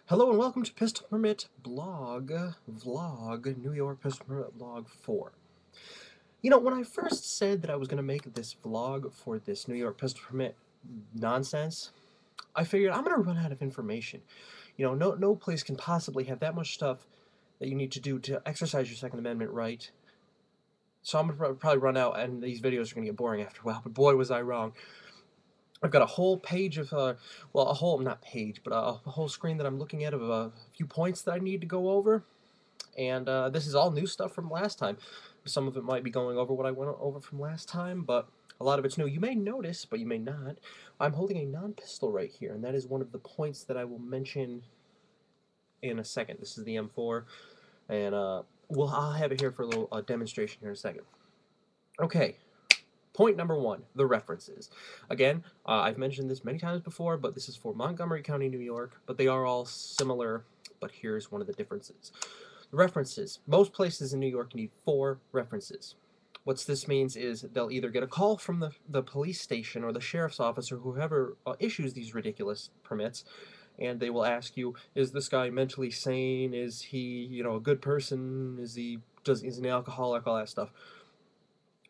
Hello and welcome to Pistol Permit Vlog, New York Pistol Permit Vlog 4. You know, when I first said that I was going to make this vlog for this New York Pistol Permit nonsense, I figured I'm going to run out of information. You know, no place can possibly have that much stuff that you need to do to exercise your Second Amendment right. So I'm going to probably run out, and these videos are going to get boring after a while, but boy was I wrong. I've got a whole page of, well, a whole, not page, but a whole screen that I'm looking at of a few points that I need to go over. And this is all new stuff from last time. Some of it might be going over what I went over from last time, but a lot of it's new. You may notice, but you may not, I'm holding a non-pistol right here, and that is one of the points that I will mention in a second. This is the M4, and I'll have it here for a little demonstration here in a second. Okay, point number one, the references. Again, I've mentioned this many times before, but this is for Montgomery County, New York, but they are all similar, but here's one of the differences. The references. Most places in New York need 4 references. What this means is they'll either get a call from the police station or the sheriff's office or whoever issues these ridiculous permits, and they will ask you, is this guy mentally sane? Is he, you know, a good person? Is he an alcoholic? All that stuff.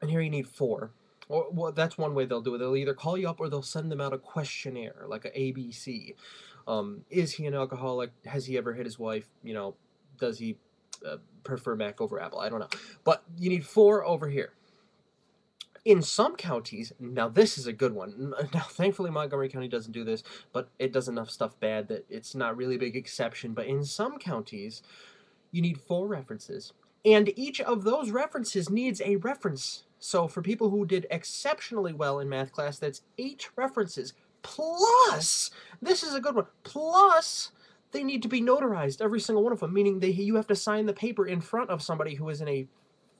And here you need 4. Or, well, that's one way they'll do it. They'll either call you up or they'll send them out a questionnaire, like a ABC. Is he an alcoholic? Has he ever hit his wife? You know, does he prefer Mac over Apple? I don't know. But you need 4 over here. In some counties, now this is a good one. Now, thankfully, Montgomery County doesn't do this, but it does enough stuff bad that it's not really a big exception. But in some counties, you need 4 references, and each of those references needs a reference. So for people who did exceptionally well in math class, that's 8 references, plus, this is a good one, plus they need to be notarized, every single one of them, meaning you have to sign the paper in front of somebody who is an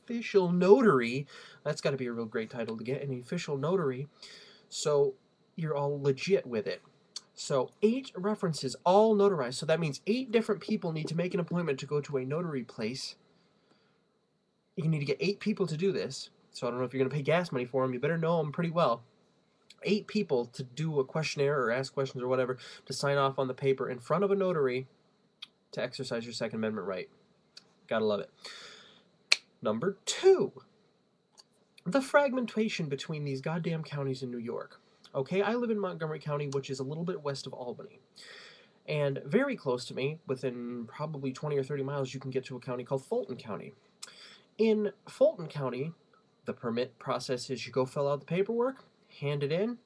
official notary. That's got to be a real great title to get, an official notary, so you're all legit with it. So 8 references, all notarized. So that means 8 different people need to make an appointment to go to a notary place. You need to get 8 people to do this. So I don't know if you're going to pay gas money for them. You better know them pretty well. 8 people to do a questionnaire or ask questions or whatever, to sign off on the paper in front of a notary to exercise your Second Amendment right. Gotta love it. Number 2, the fragmentation between these goddamn counties in New York. Okay, I live in Montgomery County, which is a little bit west of Albany. And very close to me, within probably 20 or 30 miles, you can get to a county called Fulton County. In Fulton County, the permit process is you go fill out the paperwork, hand it in,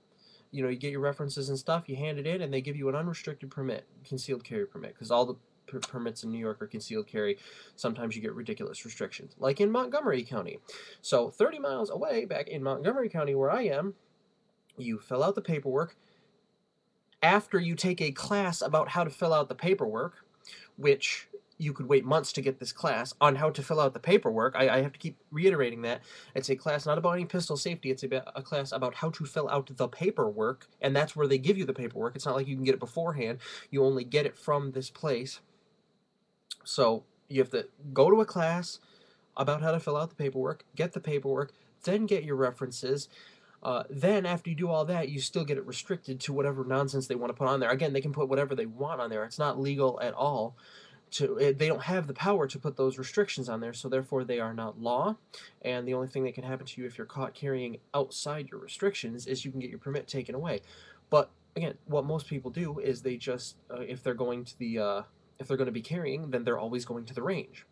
you know, you get your references and stuff, you hand it in, and they give you an unrestricted permit, concealed carry permit, because all the permits in New York are concealed carry. Sometimes you get ridiculous restrictions, like in Montgomery County. So 30 miles away, back in Montgomery County where I am, you fill out the paperwork. After you take a class about how to fill out the paperwork, which you could wait months to get this class on how to fill out the paperwork. I have to keep reiterating that. It's a class not about any pistol safety. It's a class about how to fill out the paperwork, and that's where they give you the paperwork. It's not like you can get it beforehand. You only get it from this place. So you have to go to a class about how to fill out the paperwork, get the paperwork, then get your references. Then, after you do all that, you still get it restricted to whatever nonsense they want to put on there. Again, they can put whatever they want on there. It's not legal at all. They don't have the power to put those restrictions on there, so therefore they are not law. And the only thing that can happen to you if you're caught carrying outside your restrictions is you can get your permit taken away. But again, what most people do is they just, if they're going to be carrying, then they're always going to the range.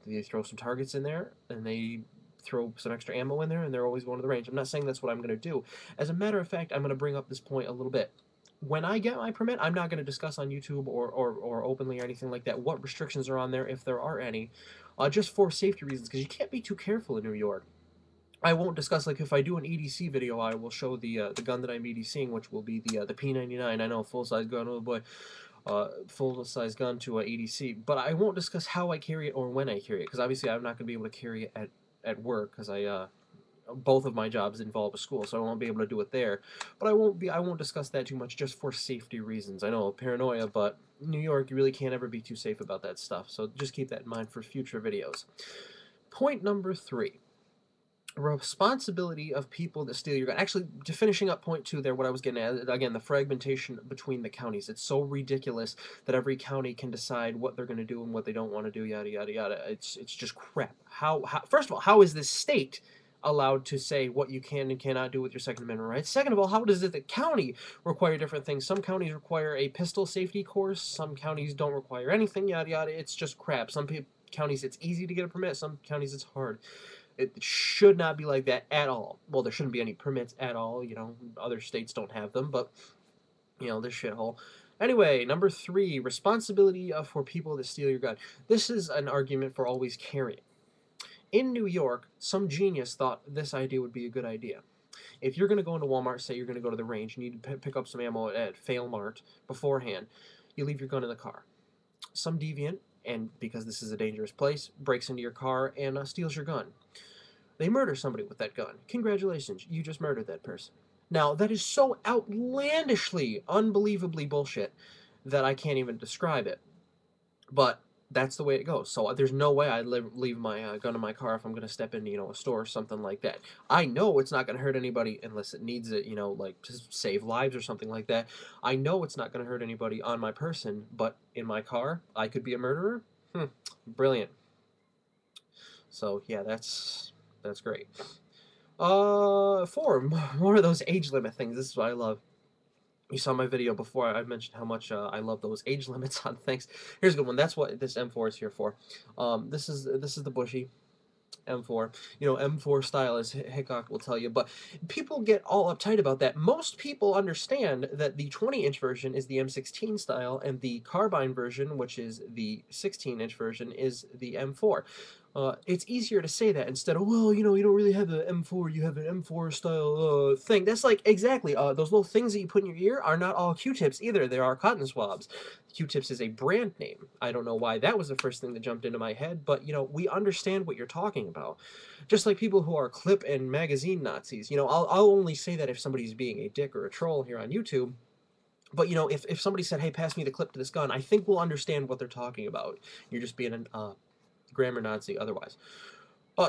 They throw some targets in there, and they throw some extra ammo in there, and they're always going to the range. I'm not saying that's what I'm going to do. As a matter of fact, I'm going to bring up this point a little bit. When I get my permit, I'm not going to discuss on YouTube or openly or anything like that what restrictions are on there, if there are any, just for safety reasons, because you can't be too careful in New York. I won't discuss, like, if I do an EDC video, I will show the gun that I'm EDCing, which will be the P99. I know, full-size gun, oh boy, full-size gun to a EDC. But I won't discuss how I carry it or when I carry it, because obviously I'm not going to be able to carry it at work, because both of my jobs involve a school, so I won't be able to do it there. But I won't discuss that too much, just for safety reasons. I know, paranoia, but New York, you really can't ever be too safe about that stuff, so just keep that in mind for future videos. Point number 3. responsibility of people that steal your gun. Actually, to finishing up point two there, what I was getting at, again, the fragmentation between the counties. It's so ridiculous that every county can decide what they're going to do and what they don't want to do, yada, yada, yada. It's just crap. How, first of all, how is this state allowed to say what you can and cannot do with your Second Amendment rights? Second of all, how does it the county require different things? Some counties require a pistol safety course. Some counties don't require anything, yada, yada. It's just crap. Some counties it's easy to get a permit. Some counties it's hard. It should not be like that at all. Well, there shouldn't be any permits at all. You know, other states don't have them, but, you know, this shithole. Anyway, number 3, responsibility for people that steal your gun. This is an argument for always carrying. In New York, some genius thought this idea would be a good idea. If you're going to go into Walmart, say you're going to go to the range, you need to pick up some ammo at Failmart beforehand, you leave your gun in the car. Some deviant, and because this is a dangerous place, breaks into your car and steals your gun. They murder somebody with that gun. Congratulations, you just murdered that person. Now, that is so outlandishly, unbelievably bullshit that I can't even describe it. But that's the way it goes. So there's no way I'd leave my gun in my car if I'm going to step into, you know, a store or something like that. I know it's not going to hurt anybody unless it needs it, you know, like to save lives or something like that. I know it's not going to hurt anybody on my person, but in my car, I could be a murderer? Brilliant. So, yeah, that's great. 4, more of those age limit things. This is what I love. You saw my video before. I mentioned how much I love those age limits on things. Here's a good one. That's what this M4 is here for. This is the bushy M4. You know, M4 style, as Hickok will tell you, but people get all uptight about that. Most people understand that the 20-inch version is the M16 style, and the carbine version, which is the 16-inch version, is the M4. It's easier to say that instead of, well, you know, you don't really have an M4, you have an M4 style thing. That's like, exactly, those little things that you put in your ear are not all Q-tips either. They are cotton swabs. Q-tips is a brand name. I don't know why that was the first thing that jumped into my head, but, you know, we understand what you're talking about. Just like people who are clip and magazine Nazis. You know, I'll only say that if somebody's being a dick or a troll here on YouTube. But, you know, if somebody said, hey, pass me the clip to this gun, I think we'll understand what they're talking about. You're just being an grammar Nazi otherwise.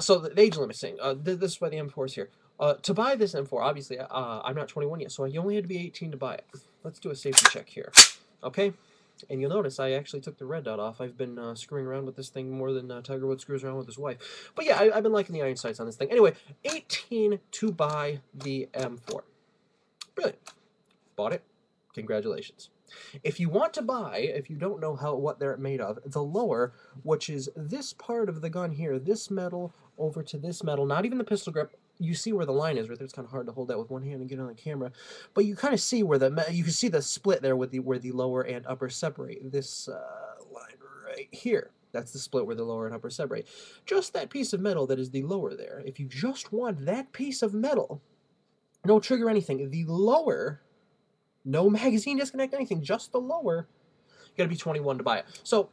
So the age limit thing. This is why the M4 is here. To buy this M4, obviously, I'm not 21 yet, so you only had to be 18 to buy it. Let's do a safety check here. Okay? And you'll notice I actually took the red dot off. I've been screwing around with this thing more than Tiger Woods screws around with his wife. But yeah, I've been liking the iron sights on this thing. Anyway, 18 to buy the M4. Brilliant. Bought it. Congratulations. If you want to buy, if you don't know what they're made of, the lower, which is this part of the gun here, this metal over to this metal, not even the pistol grip, you see where the line is right there. It's kind of hard to hold that with one hand and get on the camera, but you kind of see where you can see the split there with where the lower and upper separate. This line right here. That's the split where the lower and upper separate. Just that piece of metal that is the lower there. If you just want that piece of metal, no trigger anything, the lower, no magazine disconnect, anything, just the lower, you gotta be 21 to buy it. So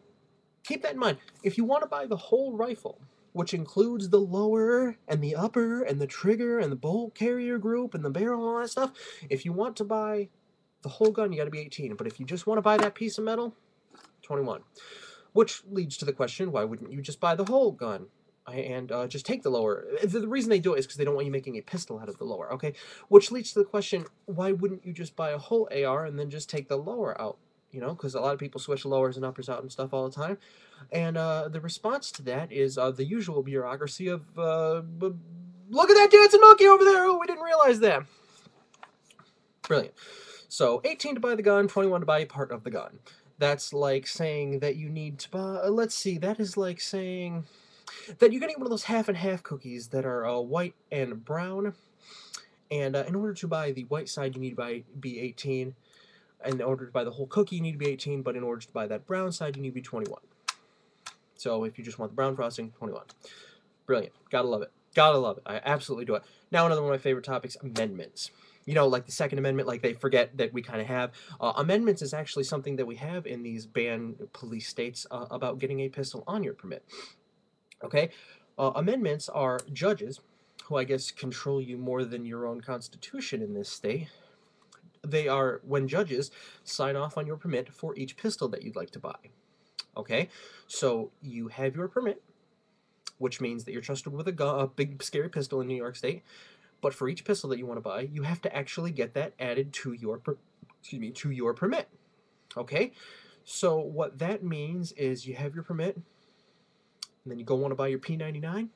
keep that in mind. If you want to buy the whole rifle, which includes the lower and the upper and the trigger and the bolt carrier group and the barrel and all that stuff, if you want to buy the whole gun, you gotta be 18. But if you just want to buy that piece of metal, 21. Which leads to the question, why wouldn't you just buy the whole gun? And just take the lower. The reason they do it is because they don't want you making a pistol out of the lower, okay? Which leads to the question, why wouldn't you just buy a whole AR and then just take the lower out? You know, because a lot of people switch lowers and uppers out and stuff all the time. And the response to that is the usual bureaucracy of, look at that dancing monkey over there! Oh, we didn't realize that. Brilliant. So 18 to buy the gun, 21 to buy a part of the gun. That's like saying that you need to buy, let's see, that is like saying that you're going to get one of those half and half cookies that are white and brown. And in order to buy the white side, you need to be 18. And in order to buy the whole cookie, you need to be 18. But in order to buy that brown side, you need to be 21. So if you just want the brown frosting, 21. Brilliant. Gotta love it. Gotta love it. I absolutely do it. Now another one of my favorite topics, amendments. You know, like the Second Amendment, like they forget that we kind of have. Amendments is actually something that we have in these banned police states about getting a pistol on your permit. Okay? Amendments are judges, who I guess control you more than your own constitution in this state. They are when judges sign off on your permit for each pistol that you'd like to buy. Okay? So you have your permit. which means that you're trusted with a big scary pistol in New York State. But for each pistol that you want to buy, you have to actually get that added to your to your permit. Okay, so what that means is you have your permit, and then you go want to buy your P99,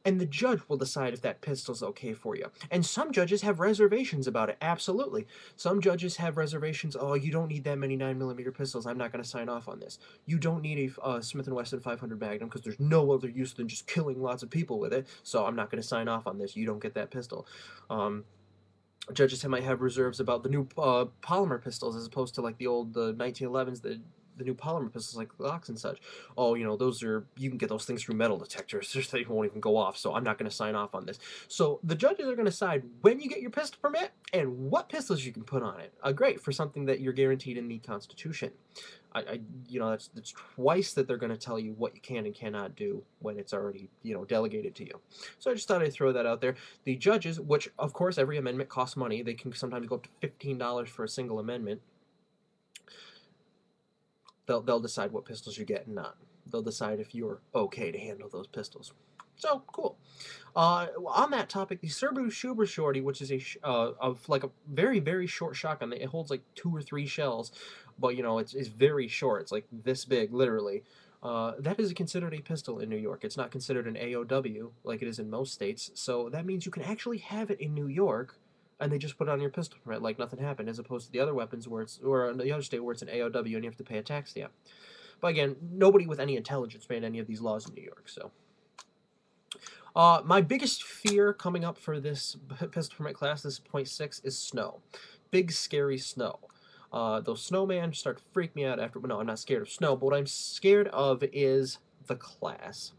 and the judge will decide if that pistol's okay for you. And some judges have reservations about it, absolutely. Some judges have reservations, oh, you don't need that many 9mm pistols, I'm not going to sign off on this. You don't need a Smith & Wesson 500 Magnum because there's no other use than just killing lots of people with it, so I'm not going to sign off on this, you don't get that pistol. Judges might have reserves about the new polymer pistols as opposed to like the old 1911s, the new polymer pistols like Glocks and such. Oh, those are, you can get those things through metal detectors. They won't even go off, so I'm not going to sign off on this. So the judges are going to decide when you get your pistol permit and what pistols you can put on it. Great, for something that you're guaranteed in the Constitution. That's twice that they're going to tell you what you can and cannot do when it's already, delegated to you. So I just thought I'd throw that out there. The judges, which of course every amendment costs money, they can sometimes go up to $15 for a single amendment. They'll decide what pistols you get and not. They'll decide if you're okay to handle those pistols. So cool. On that topic, the Serbu Schuber Shorty, which is like a very, very short shotgun. It holds like 2 or 3 shells, but it's very short. It's like this big, literally. That is considered a pistol in New York. It's not considered an AOW like it is in most states. So that means you can actually have it in New York, and they just put it on your pistol permit like nothing happened, as opposed to the other weapons or in the other state where it's an AOW and you have to pay a tax stamp. But again, nobody with any intelligence made any of these laws in New York, so. My biggest fear coming up for this pistol permit class, this .6, is snow. Big, scary snow. Those snowmen start to freak me out after. No, I'm not scared of snow, but what I'm scared of is the class.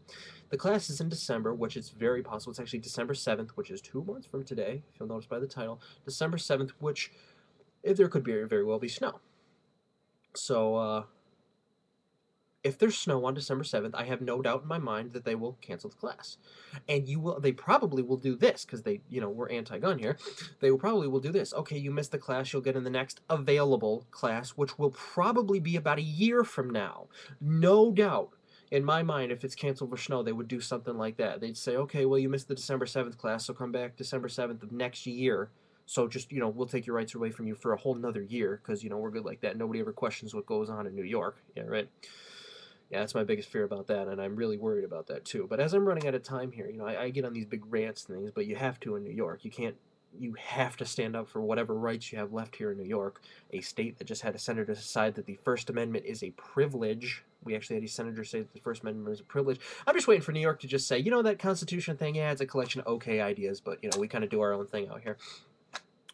The class is in December, which is very possible. It's actually December 7th, which is 2 months from today, if you'll notice by the title. December 7th, which there could very well be snow. So, if there's snow on December 7th, I have no doubt in my mind that they will cancel the class. And they probably will do this, because we're anti-gun here. They probably will do this. Okay, you missed the class, you'll get in the next available class, which will probably be about a year from now. No doubt. In my mind, if it's canceled for snow, they would do something like that. They'd say, okay, well, you missed the December 7th class, so come back December 7th of next year. So just, we'll take your rights away from you for a whole nother year, because, we're good like that. Nobody ever questions what goes on in New York. Yeah, right? Yeah, that's my biggest fear about that, and I'm really worried about that too. But as I'm running out of time here, I get on these big rants and things, but you have to in New York. You have to stand up for whatever rights you have left here in New York, a state that just had a senator decide that the First Amendment is a privilege. We actually had a senator say that the First Amendment is a privilege. I'm just waiting for New York to just say, that Constitution thing, yeah, it's a collection of okay ideas, but, we kind of do our own thing out here.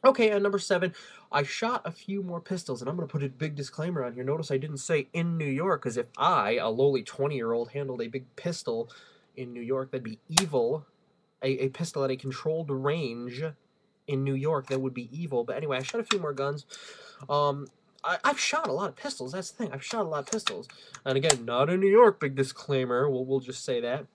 Okay, and number 7, I shot a few more pistols, and I'm going to put a big disclaimer on here. Notice I didn't say in New York, because if I, a lowly 20-year-old, handled a big pistol in New York, that'd be evil. A pistol at a controlled range in New York, that would be evil. But anyway, I shot a few more guns. I've shot a lot of pistols. That's the thing. I've shot a lot of pistols. And again, not in New York, big disclaimer. We'll just say that.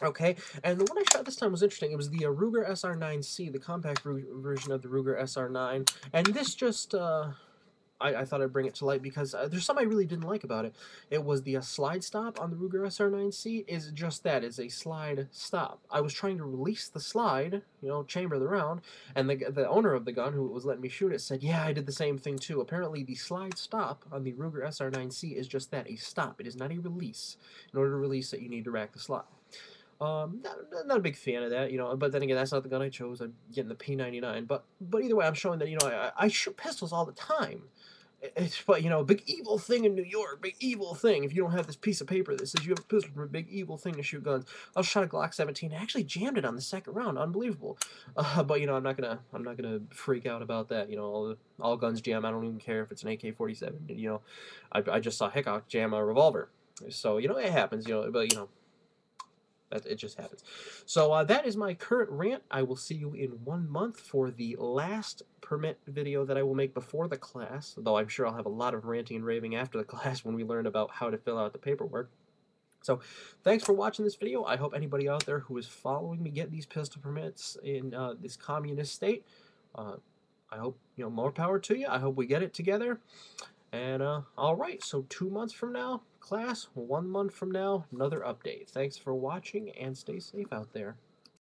Okay, and the one I shot this time was interesting. It was the Ruger SR9C, the compact version of the Ruger SR9. And this just, I thought I'd bring it to light because there's something I really didn't like about it. It was the slide stop on the Ruger SR9C is just that, is a slide stop. I was trying to release the slide, chamber the round, and the owner of the gun who was letting me shoot it said, yeah, I did the same thing too. Apparently the slide stop on the Ruger SR9C is just that, a stop. It is not a release. In order to release it, you need to rack the slide. Not a big fan of that, but then again, that's not the gun I chose. I'm getting the P99, but either way, I'm showing that, I shoot pistols all the time. But, big evil thing in New York, big evil thing. If you don't have this piece of paper that says you have a pistol for a big evil thing to shoot guns. I shot a Glock 17. I actually jammed it on the second round. Unbelievable. But, I'm not gonna freak out about that. All guns jam. I don't even care if it's an AK-47. I just saw Hickok jam a revolver. So, it happens, but, it just happens. So that is my current rant. I will see you in 1 month for the last permit video that I will make before the class, though I'm sure I'll have a lot of ranting and raving after the class when we learn about how to fill out the paperwork. So thanks for watching this video. I hope anybody out there who is following me get these pistol permits in this communist state. I hope, more power to you. I hope we get it together. And all right, so 2 months from now, Class, 1 month from now, another update. Thanks for watching and stay safe out there.